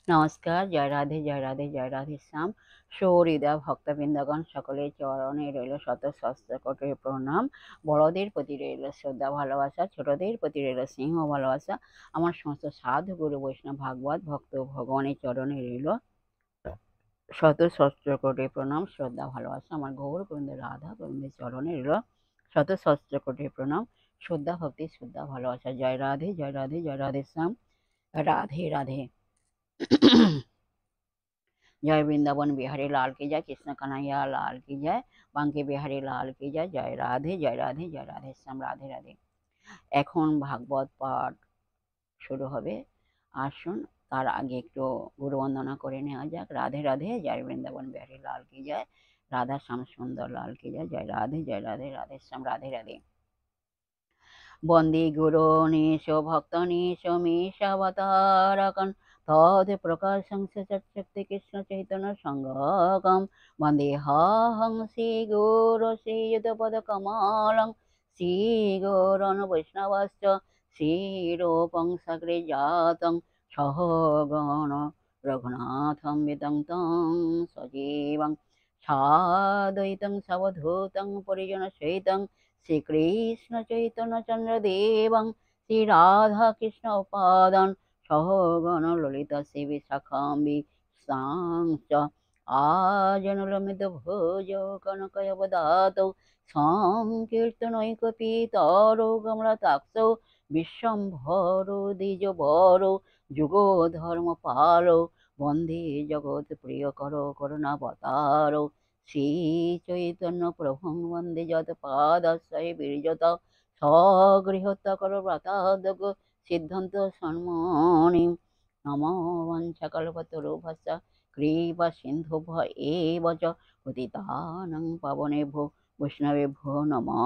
নমস্কার, জয় রাধে, জয় রাধে, জয় রাধে শ্যাম। সহৃদয় ভক্তবৃন্দগণ সকলের চরণে রইল শত সহস্র কোটি প্রণাম। বড়দের প্রতি রইল শ্রদ্ধা ভালোবাসা, ছোটদের প্রতি রইল স্নেহ ভালোবাসা। আমার সমস্ত সাধু গুরু বৈষ্ণব ভাগবত ভক্ত ভগবানের চরণে রইল শত সহস্র কোটি প্রণাম, শ্রদ্ধা ভালোবাসা। আমার গৌর গোবিন্দ রাধা গোবিন্দের চরণে রইল শত সহস্র কোটি প্রণাম, শ্রদ্ধা ভক্তি, শ্রদ্ধা ভালোবাসা। জয় রাধে, জয় রাধে, জয় রাধে শ্যাম। রাধে রাধে। जय वृंदावन बिहारी लाल की जय, कृष्ण कन्हैया लाल की जय, बांके बिहारी लाल की जय। जय राधे, जय राधे, जय राधे श्याम। राधे राधे। এখন ভাগবত পাঠ শুরু হবে। আসুন তার আগে একটু গুরু বন্দনা করে নেওয়া যাক। রাধে রাধে। জয় বৃন্দাবন বিহারী লাল কি জয়, রাধা শ্যাম সুন্দর লাল কি জয়। জয় রাধে, জয় রাধে, রাধে শ্যাম। রাধে রাধে। বন্দে গুরু নিশ ভক্ত নিশ মিশাবতারকন তদ প্রকাশং সচ্চক্তি কৃষ্ণ চৈতন্য সংগম বন্দে হং শ্রী গুরু শ্রীযুতপদ কমলং শ্রী গৌরন বৈষ্ণবশ্চ শ্রীরূপং সগ্রে জাতং সহগণ রঘুনাথং বিতং তং সজীবং সাদ্বৈতং সবধূতং পরিজন সহিতং শ্রীকৃষ্ণ চৈতন্য চন্দ্র দেবং শ্রী রাধা কৃষ্ণ উপাদান সহগণ ললিতা শ্রী বিশাখাম্বি সাংচ আজনুলমিত ভোজ কনকয়বদাত সংকীর্তনৈকপিতর কমলাতাক্ষ বিশ্বম্ভর দ্বিজ বর যুগ ধর্ম পাল বন্দে জগৎ প্রিয় কর করুণাবতার শ্রী চৈতন্য প্রভুং বন্দে যত পাদাশ্রয় বীর্যত স্বগৃহত্যাকর ব্রতাদগ সিদ্ধান্ত সন্মণি নমো বঞ্চকল্পতরুভ্যশ্চ কৃপা সিন্ধুভ্য এব চ পতিতানাং পাবনেভ্যো বৈষ্ণবেভ্যো নমো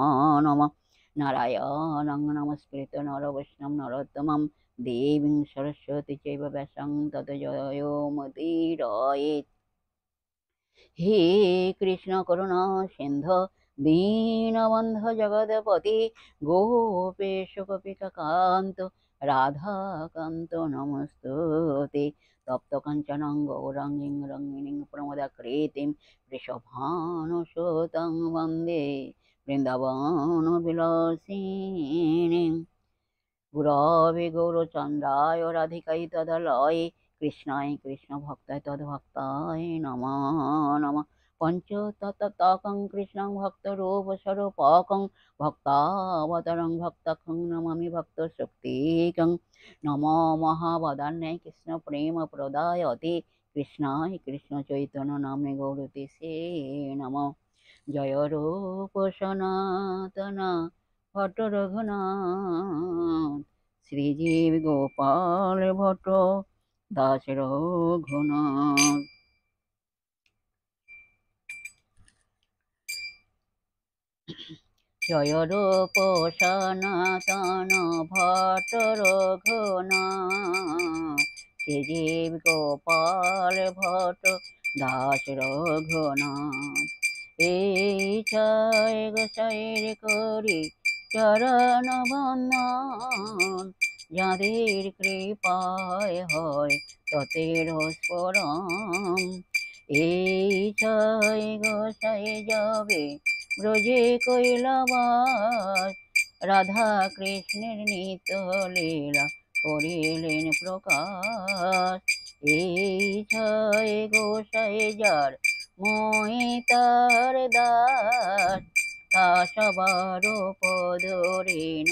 নমঃ। নারায়ণং নমস্কৃত্য নর বৈষ্ণব নরোত্তমং দেবীং সরস্বতী চৈব ব্যাসং ততো জয়মুদীরয়েৎ। হে কৃষ্ণ করুণা সিন্ধু দীনবন্ধু জগৎপতি গোপেশ গোপিকাকান্ত রাধাকান্ত নমস্তুতে। তপ্ত কাঞ্চনং গৌরাঙ্গীং রঙ্গিণীং প্রমদাকৃতিং বৃষভানুসুতং বন্দে বৃন্দাবন বিলাসিনীং। গুরবে গৌরচন্দ্রায় রাধিকায় তদলয়ে কৃষ্ণায় কৃষ্ণ ভক্তায় তদ্ভক্তায় নমো নমঃ। পঞ্চতত্ত্বকং কৃষ্ণং ভক্তরূপ স্বরূপকং ভক্তাবতারং ভক্তকং নমামি ভক্ত শক্তিকং। নমো মহাবদান্যায় কৃষ্ণ প্রেম প্রদায়তে কৃষ্ণায় কৃষ্ণ চৈতন্য নামে গৌরতিসে নমঃ। জয় রূপ সনাতন ভট্ট রঘুনাথ শ্রীজীব গোপাল ভট্ট দাস রঘুনাথ। জয় রূপ সনাতন ভট্ট রঘুনাথ শ্রীজীব গোপাল ভট্ট দাস রঘুনাথ। এই জয় গোসাইর করি চরণ বন্দন যাদের কৃপায় হয় ততের স্মরণ। এই জয় গোসাই যাবে ব্রজে কৈলাবাস রাধা কৃষ্ণের নিত্য লীলা করিলেন প্রকাশ। এই জয় গোসাই যার মই তার দাস তা সবার পদরেণ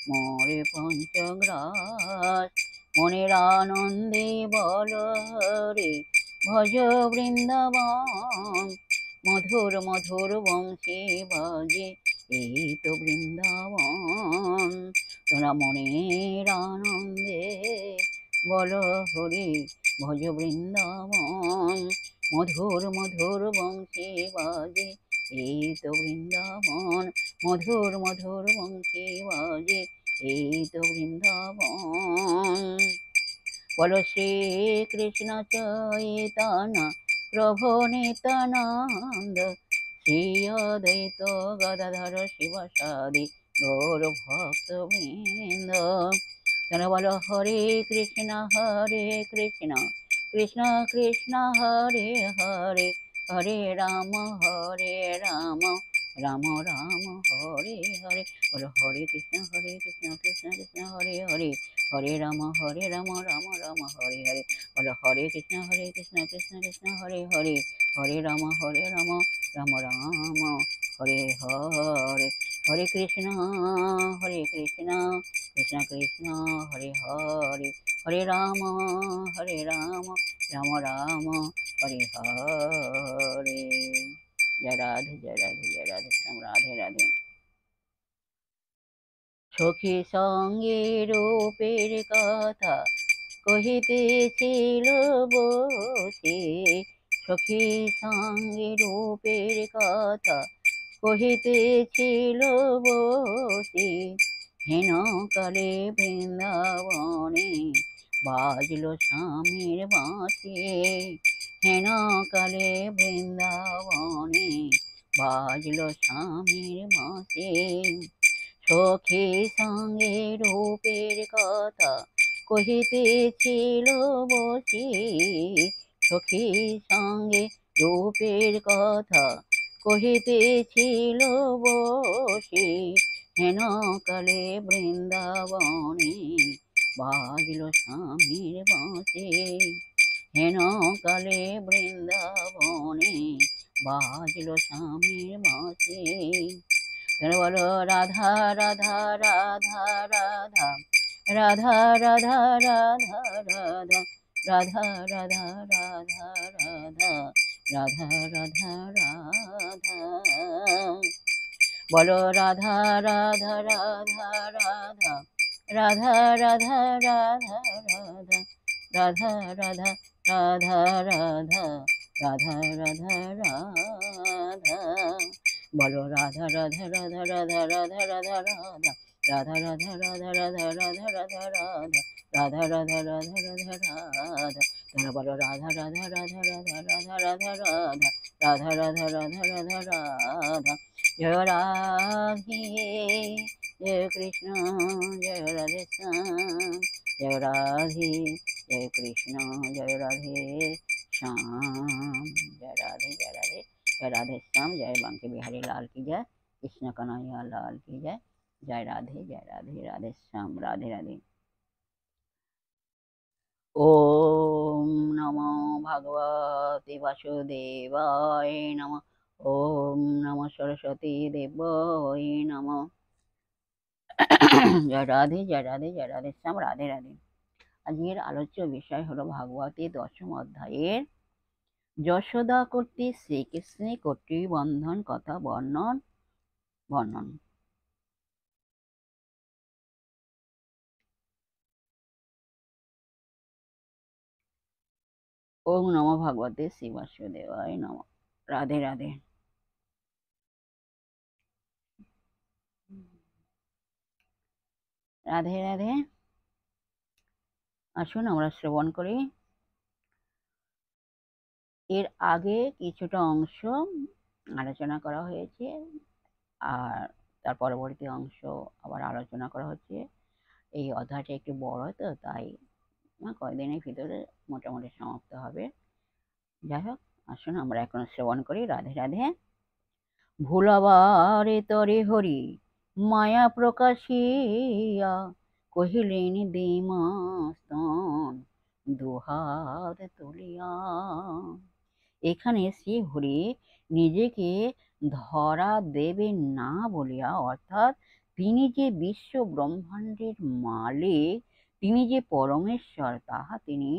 মোরে পঞ্চগ্রাস। মনের আনন্দে বল হরে ভজ বৃন্দাবন মধুর মধুর বংশী বাজে এই তো বৃন্দাবন। তোরা মনের আনন্দে বল হরি ভজ বৃন্দাবন মধুর মধুর বংশী বাজে এই তো বৃন্দাবন মধুর মধুর বংশী বাজে এই তো বৃন্দাবন। বলো শ্রী কৃষ্ণ চৈতন্য প্রভু নিত্যানন্দ শ্রী অদ্বৈত গদাধর শিবসাদি গৌর ভক্ত বৃন্দ। তারা বলো হরে কৃষ্ণ কৃষ্ণ কৃষ্ণ হরে হরে, হরে রাম রাম রাম হরে হরে। বলো হরে কৃষ্ণ কৃষ্ণ কৃষ্ণ হরে হরে, হরে রাম রাম রাম হরে হরে। বলো হরে কৃষ্ণ কৃষ্ণ কৃষ্ণ হরে হরে, হরে রাম রাম রাম হরে হরে। হরে কৃষ্ণ কৃষ্ণ কৃষ্ণ হরে হরে, হরে রাম রাম রাম হরে হরে। জয় রাধে জয় রাধে জয় রাধে শ্যাম, রাধে রাধে। সখী সঙ্গে রূপের কথা কহিতেছিল বসে, সখী সঙ্গে রূপের কথা কহিতেছিল বসে, হেন কালে বৃন্দাবনে বাজল স্বামীর বাঁশি, হেন কালে বৃন্দাবনে বাজল স্বামীর বাঁশি। সখী সঙ্গে রূপের কথা কহিতেছিল বসি, সখী সঙ্গে রূপের কথা কহিতেছিল বসি, হেন কালে বৃন্দাবনে বাজল স্বামীর বাঁশি, হেন কালে বৃন্দাবনে বাজল স্বামীর বাঁশি। বলো রাধা রাধা রাধা রাধা, রাধা রাধা রাধা রাধা, রাধা রাধা রাধা রাধা, রাধা রাধা রাধা। বলো রাধা রাধা রাধা রাধা, রাধা রাধা রাধা রাধা, রাধা রাধা রাধা রাধা, রাধা রাধা রাধা। বলো রাধা রাধা রাধা রাধা রাধা রাধা রাধা, রাধা রাধা রাধা রাধা রাধা রাধা রাধা, রাধা রাধা রাধা রাধা রাধা। তোমরা বলো রাধা রাধা রাধা রাধা রাধা রাধা রাধা, রাধা রাধা রাধা রাধা রাধা। জয় রাধে জয় কৃষ্ণ জয় রাধে শ্যাম, জয় রাধে জয় কৃষ্ণ জয় রাধে শ্যাম। জয় রাধে জয় রাধে जय राधे श्याम, जय बांके बिहारी लाल की जय, कृष्ण कन्हैया लाल की जय। जय राधे राधे श्याम, राधे राधे। ओम नमो भगवते वासुदेवाय नमः, ओम नमो सरस्वती देवाय नमः। जय राधे जय राधे श्याम, राधे राधे। আজকের আলোচ্য বিষয় হলো ভাগবতের 10ম অধ্যায়ের যশোদা কর্তৃক শ্রীকৃষ্ণের কর্তৃবন্ধন কথা বর্ণন। ওম নমো ভগবতে শ্রী বাসুদেবায় নমঃ। রাধে রাধে। রাধে রাধে। আসুন আমরা শ্রবণ করি। এর আগে কিছুটা অংশ আলোচনা করা হয়েছে, আর তার পরবর্তী অংশ আবার আলোচনা করা হচ্ছে। এই অধ্যায়টা একটু বড়, তো তাই কয়েকদিনের ভিতরে মোটামুটি সমাপ্ত হবে। যাই হোক, আসুন আমরা এখন শ্রবণ করি। রাধে রাধে। ভুলাবারে তরে হরি মায়া প্রকাশিয়া, কহিলেন দেমাস্তন দুহাত তুলিয়া। এখানে শ্রী হরি নিজেকে ধরা দেবেন না বলিয়া, অর্থাৎ তিনি যে বিশ্ব ব্রহ্মাণ্ডের মালিক, তিনি যে পরমেশ্বর, তাহা তিনি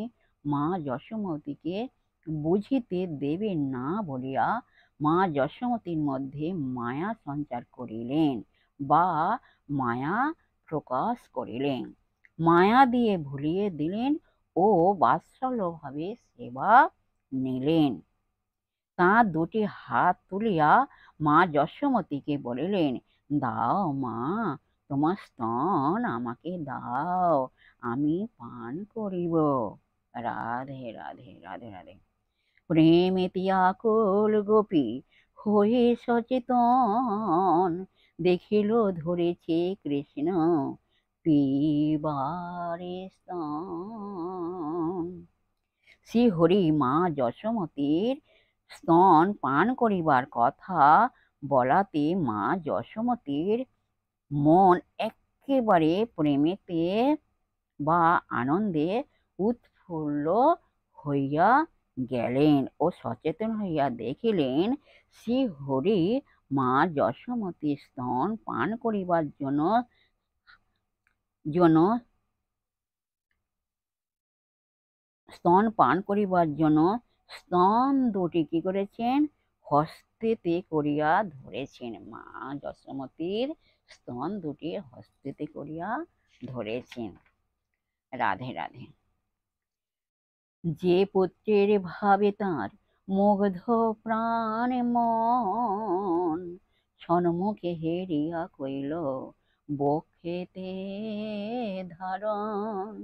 মা যশোমতীকে বুঝিতে দেবেন না বলিয়া মা যশোমতীর মধ্যে মায়া সঞ্চার করিলেন বা মায়া প্রকাশ করিলেন, মায়া দিয়ে ভুলিয়ে দিলেন ও বাৎসল্যভাবে সেবা নিলেন। তাঁর দুটি হাত তুলিয়া মা যশোমতীকে বলিলেন, দাও মা, তোমার স্তন আমাকে দাও, আমি পান করিব। রাধে রাধে রাধে রাধে। প্রেমেতি আকুল গোপী হয়ে সচেতন, দেখিল ধরেছে কৃষ্ণ পিবারে স্তন। শ্রীহরি মা যশোমতীর স্তন পান করিবার কথা বলাতে মা যশোমতীর মন একেবারে প্রেমেতে বা আনন্দে উৎফুল্ল হইয়া গেলেন ও সচেতন হইয়া দেখিলেন শ্রীহরি মা যশোমতীর স্তন পান করিবার জন্য জন্য স্তন দুটি কি করেছেন, হস্তেতে করিয়া ধরেছেন। মা যশোমতীর স্তন দুটি হস্তেতে করিয়া ধরেছেন। রাধে রাধে। যে পুত্রের ভাবে তাঁর মুগ্ধ প্রাণ মন, সন্মুখে হেরিয়া কইল বক্ষেতে ধারণ।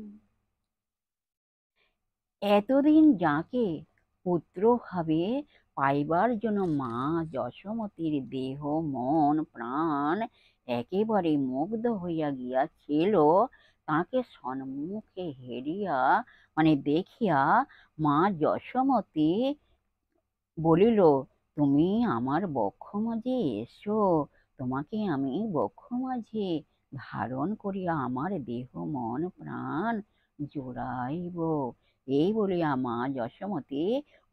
এতদিন যাকে পুত্র ভাবে পাইবার জন্য মা যশোমতীর দেহ মন প্রাণ একেবারে মুগ্ধ হইয়া গিয়াছিল, তাকে সম্মুখে হেরিয়া দেখিয়া মা যশোমতী বলিল, তুমি আমার বক্ষ মাঝে এসো, তোমাকে আমি বক্ষ মাঝে ধারণ করিয়া আমার দেহ মন প্রাণ জোড়াইব। এই বলিয়া মা যশোমতী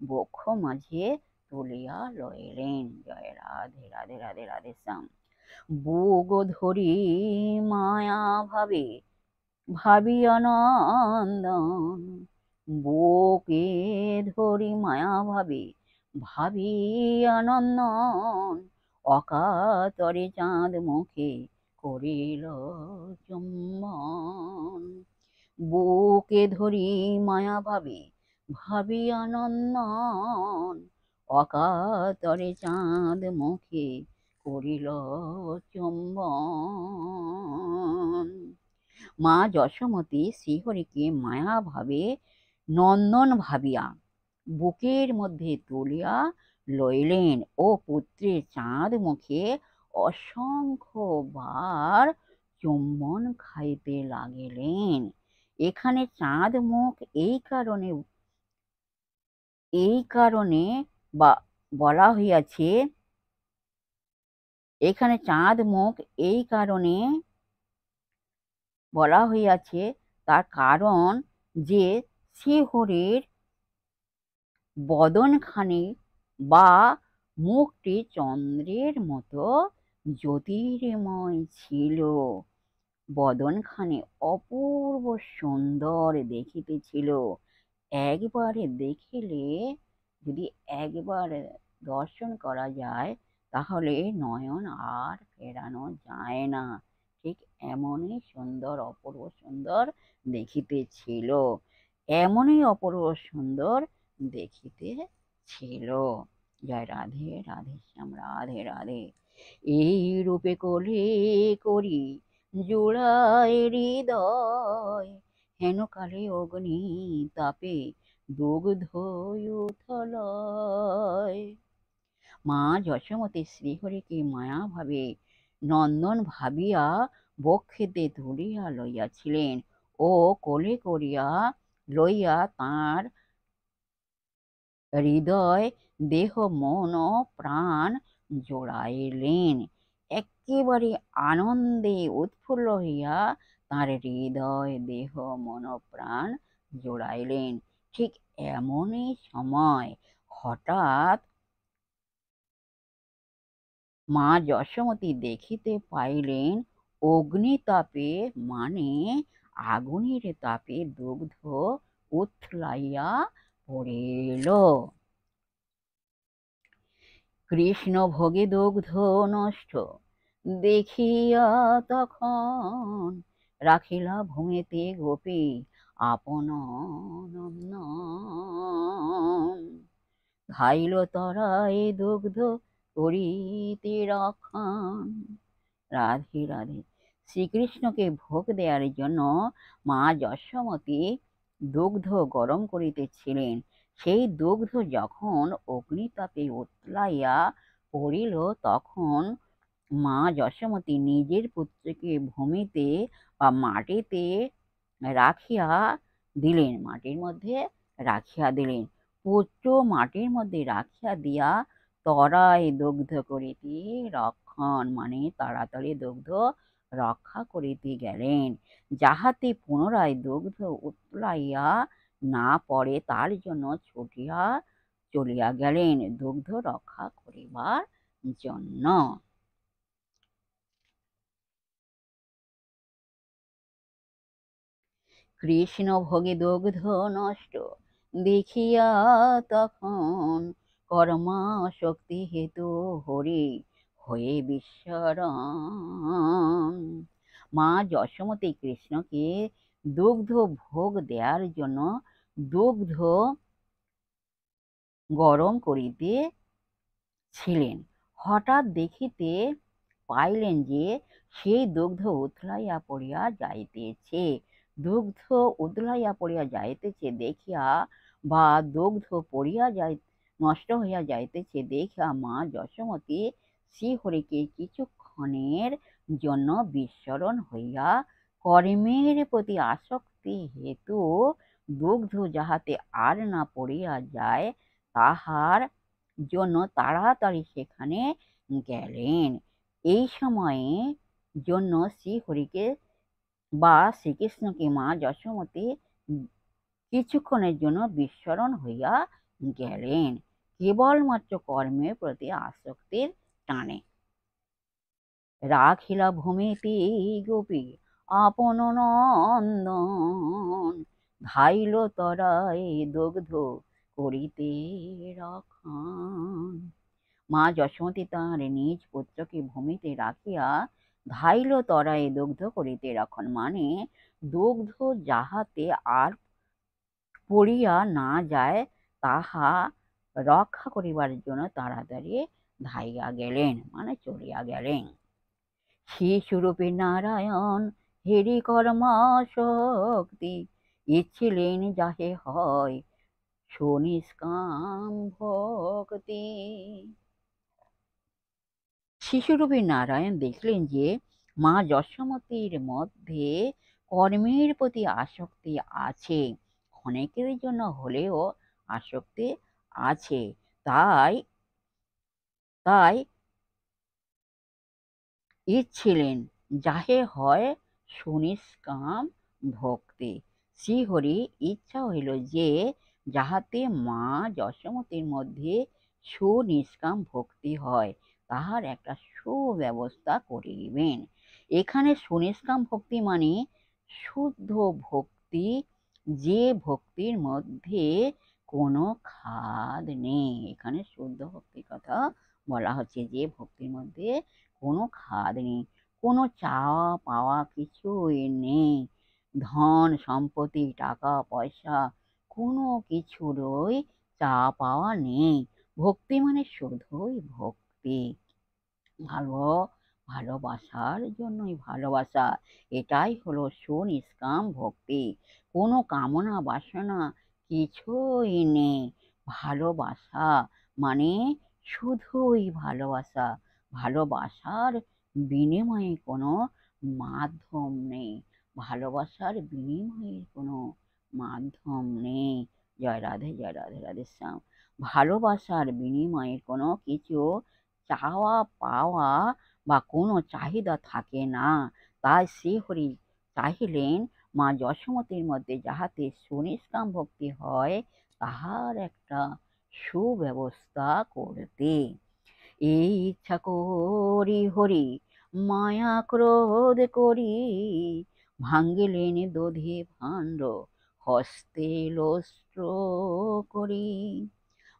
বক্ষ মাঝে তুলিয়া লইলেন। জয় রাধে রাধে রাধে রাধে শ্যাম। বুক ধরি মায়া ভাবিয়া নন্দন, বুকে ধরি মায়া ভাবিয়া নন্দন, অকাতরে চাঁদ মুখে করিল চুম্বন। বুকে ধরি মায়া ভাবিয়া নন্দন, অকাতরে চাঁদ মুখে করিল চুম্বন। মা যশোমতী শ্রীহরিকে মায়া ভাবে নন্দন ভাবিয়া বুকের মধ্যে তুলিয়া লইলেন ও পুত্রের চাঁদ মুখে অসংখ্যবার চুম্বন খাইতে লাগিলেন। এখানে চাঁদ মুখ এই কারণে বলা হইয়াছে, এখানে চাঁদ মুখ এই কারণে বলা হইয়াছে, তার কারণ যে শ্রীহরির বদনখানি বা মুখটি চন্দ্রের মতো জ্যোতির্ময় ছিল। বদনখানি অপূর্ব সুন্দর দেখিতে ছিল। একবারে দেখিলে, যদি একবার দর্শন করা যায়, তাহলে নয়ন আর ফেরানো যায় না। ঠিক এমনই সুন্দর, অপূর্ব সুন্দর দেখিতে ছিল। এমনই অপূর্ব সুন্দর দেখিতে ছিল। জয় রাধে রাধে শ্যাম। রাধে রাধে। এই রূপে কোলে করি জোড়ায় হৃদয়, হেন কালে অগ্নি তাপে দুগ্ধ উথলয়। মা যশোমতী শ্রীহরিকে মায়া ভাবে নন্দন ভাবিয়া বক্ষেতে তুলিয়া লইয়াছিলেন ও কোলে করিয়া লইয়া তাঁর হৃদয় দেহ মন প্রাণ জোড়াইলেন। একেবারে আনন্দে উৎফুল্ল হইয়া তাঁর হৃদয় দেহ মন প্রাণ জোড়াইলেন। ঠিক এমনই সময় হঠাৎ মা যশোমতী দেখিতে পাইলেন অগ্নিতাপে আগুনের তাপে দুগ্ধ উথলাইয়া পড়িল। কৃষ্ণ ভোগে দুগ্ধ নষ্ট দেখিয়া তখন রাখিলা ভূমিতে গোপী আপন নন্দন। খাইল তরাই দুগ্ধ করিতে রক্ষণ। রাধে রাধে। শ্রীকৃষ্ণকে ভোগ দেওয়ার জন্য মা যশোমতী দুগ্ধ গরম করিতেছিলেন। সেই দুগ্ধ যখন অগ্নিতাপে উতলাইয়া পড়িল, তখন মা যশোমতী নিজের পুত্রকে ভূমিতে বা মাটিতে রাখিয়া দিলেন, মাটির মধ্যে রাখিয়া দিলেন। পুত্র মাটির মধ্যে রাখিয়া দিয়া তরাই দগ্ধ করিতে রক্ষণ, মানে তাড়াতাড়ি দগ্ধ রক্ষা করিতে গেলেন, যাহাতে পুনরায় দগ্ধ উতলাইয়া না পড়ে, তার জন্য ছুটিয়া চলিয়া গেলেন দগ্ধ রক্ষা করিবার জন্য। কৃষ্ণ ভোগে দগ্ধ নষ্ট দেখিয়া তখন কর্মাশক্তি হেতু হরি হয়ে বিস্মরণ। মা যশোমতী কৃষ্ণকে দুগ্ধ ভোগ দেওয়ার জন্য দুগ্ধ গরম করিতে ছিলেন। হঠাৎ দেখিতে পাইলেন যে সেই দুগ্ধ উথলাইয়া পড়িয়া যাইতেছে। দুগ্ধ উথলাইয়া পড়িয়া যাইতেছে দেখিয়া, বা দুগ্ধ পড়িয়া নষ্ট হইয়া যাইতেছে দেখিয়া মা যশোমতী শ্রীহরিকে কিছুক্ষণের জন্য বিস্মরণ হইয়া কর্মের প্রতি আসক্তি হেতু দুগ্ধ যাহাতে আর না পড়িয়া যায় তাহার জন্য তাড়াতাড়ি সেখানে গেলেন। এই সময়ে জন্য শ্রীহরিকে বা শ্রীকৃষ্ণকে মা যশোমতী কিছুক্ষণের জন্য বিস্মরণ হইয়া গেলেন, কেবলমাত্র কর্মের প্রতি আসক্তির টানে। রাখিলা ভূমিতে গোপী আপন নন্দন, ধাইল তরায় দগ্ধ করিতে রক্ষণ। মা যশোমতী তাঁর নিজ পুত্রকে ভূমিতে রাখিয়া ধাইল তরায় দগ্ধ করিতে রক্ষণ, মানে দুগ্ধ যাহাতে আর পড়িয়া না যায় তাহা রক্ষা করিবার জন্য তাড়াতাড়ি ধাইয়া গেলেন, মানে চলিয়া গেলেন। শিশুরূপে নারায়ণ হেরি কর্মাশক্তি, ইচ্ছিলেন যাহে হয় সুনিষ্কাম ভক্তি। শিশুরূপী নারায়ণ দেখলেন যে মা যশোমতীর মধ্যে কর্মের প্রতি আসক্তি আছে, ক্ষণেকের জন্য হলেও আসক্তি আছে, তাই তাই ইচ্ছিলেন যাহে হয় সুনিষ্কাম ভক্তি। শ্রীহরি ইচ্ছা হইল যে যাহাতে মা যশোমতীর মধ্যে সুনিষ্কাম ভক্তি হয় তাহার একটা সুব্যবস্থা করিবেন। এখানে সুনিষ্কাম ভক্তি মানে শুদ্ধ ভক্তি, যে ভক্তির মধ্যে কোনো খাদ নেই। এখানে শুদ্ধ ভক্তির কথা বলা হচ্ছে, যে ভক্তির মধ্যে কোনো খাদ নেই, কোনো চাওয়া পাওয়া কিছুই নেই, ধন সম্পত্তি টাকা পয়সা কোনো কিছুরই চাওয়া পাওয়া নেই। ভক্তি মানে শুধুই ভক্তি, ভালোবাসার জন্যই ভালোবাসা, এটাই হলো সুনিষ্কাম ভক্তি। কোনো কামনা বাসনা কিছুই নেই, ভালোবাসা মানে শুধুই ভালোবাসা, ভালোবাসার বিনিময়ে কোনো মাধ্যম নেই, ভালোবাসার বিনিময়ে কোনো মাধ্যম নেই। জয় রাধে, জয় রাধে, রাধে শ্যাম। ভালোবাসার বিনিময়ে কোনো কিছু চাওয়া পাওয়া বা কোনো চাহিদা থাকে না। তাই শ্রীহরি চাহিলেন মা যশোমতীর মধ্যে যাহাতে সুনিষ্কাম ভক্তি হয় তাহার একটা সুব্যবস্থা করতে। এই ইচ্ছা করি হরি মায়া ক্রোধ করি, ভাঙ্গিলেন দধি ভাণ্ড হস্তে লস্ত্র করি।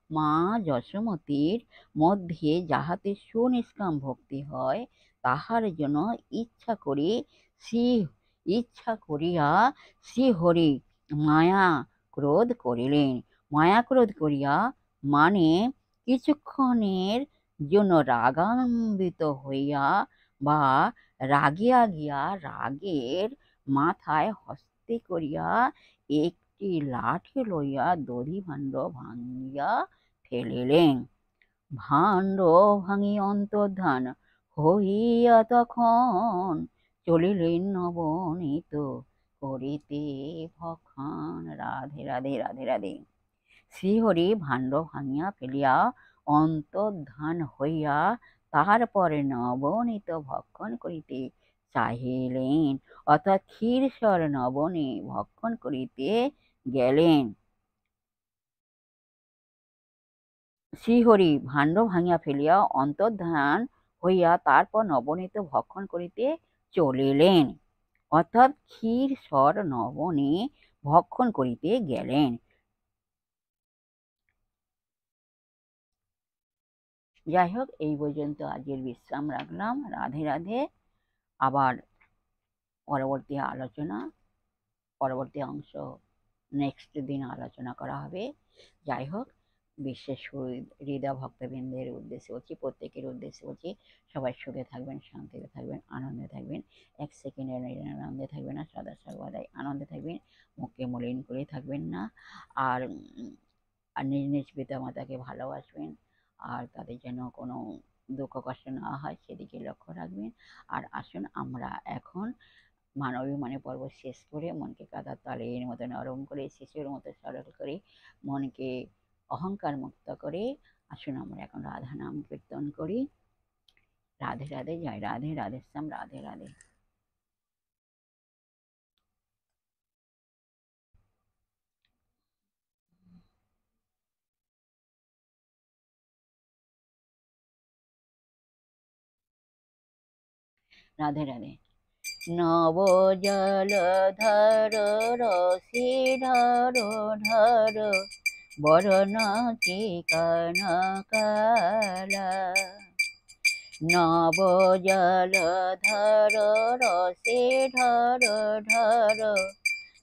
মা যশোমতীর মধ্যে যাহাতে সুনিষ্কাম ভক্তি হয় তাহার জন্য ইচ্ছা করিয়া শ্রীহরি মায়া ক্রোধ করিলেন। মায়া ক্রোধ করিয়া মানে কিছুক্ষণের জন্য রাগান্বিত হইয়া বা রাগিয়া গিয়া রাগের মাথায় হস্তে করিয়া একটি লাঠি লইয়া দধি ভাণ্ড ভাঙ্গিয়া ফেলিলেন। ভাণ্ড ভাঙি অন্তর্ধান হইয়া তখন চলিলেন নবনীত করিতে ভক্ষণ। রাধে রাধে রাধে রাধে। শ্রীহরি ভাণ্ড ভাঙিয়া ফেলিয়া অন্তর্ধান হইয়া তারপরে নবনীত ভক্ষণ করিতে চাহিলেন, অর্থাৎ ক্ষীরসর নবনী ভক্ষণ করিতে গেলেন। শ্রীহরি ভাণ্ড ভাঙিয়া ফেলিয়া অন্তর্ধান হইয়া তারপর নবনীত ভক্ষণ করিতে চলিলেন, অর্থাৎ ক্ষীরসর নবনী ভক্ষণ করিতে গেলেন। যাই হোক, এই পর্যন্ত আজকের বিশ্রাম রাখলাম। রাধে রাধে। আবার পরবর্তী আলোচনা, পরবর্তী অংশ নেক্সট দিন আলোচনা করা হবে। যাই হোক, বিশেষ হৃদয় ভক্তবৃন্দের উদ্দেশ্যে বলছি, প্রত্যেকের উদ্দেশ্যে বলছি, সবাই সুখে থাকবেন, শান্তিতে থাকবেন, আনন্দে থাকবেন, এক সেকেন্ডের আনন্দে থাকবেন না, সদা সর্বদাই আনন্দে থাকবেন, মুখকে মলিন করে থাকবেন না, আর নিজ নিজ পিতা মাতাকে ভালোবাসবেন, আর তাদের যেন কোনো দুঃখ কষ্ট না হয় সেদিকে লক্ষ্য রাখবেন। আর আসুন আমরা এখন মানবী পর্ব শেষ করে মনকে কাদার তালের মতো নরম করে, শিশুর মতো সরল করে, মনকে অহংকার মুক্ত করে আসুন আমরা এখন রাধা নাম কীর্তন করি। রাধে রাধে। জয় রাধে, রাধে শ্যাম, রাধে রাধে। রাধে রাধে। নব জলধর রসিধর ধর বরণ চিকন কালা। নব জলধর রসিধর ধর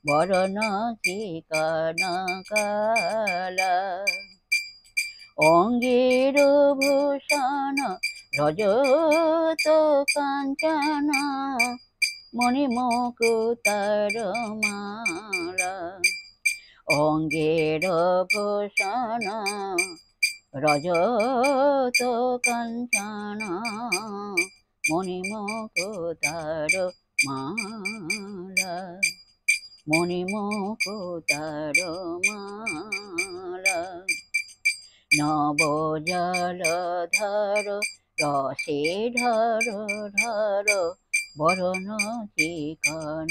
বরণ চিকন কালা। অঙ্গের ভূষণ রজত কাঞ্চন মণিমুকুতার মালা। অঙ্গের ভূষণ রজত কাঞ্চন মণিমুকুতার মালা। মণিমুকুতার মালা। নব জলধর রসিধর ধর বরণ চিকন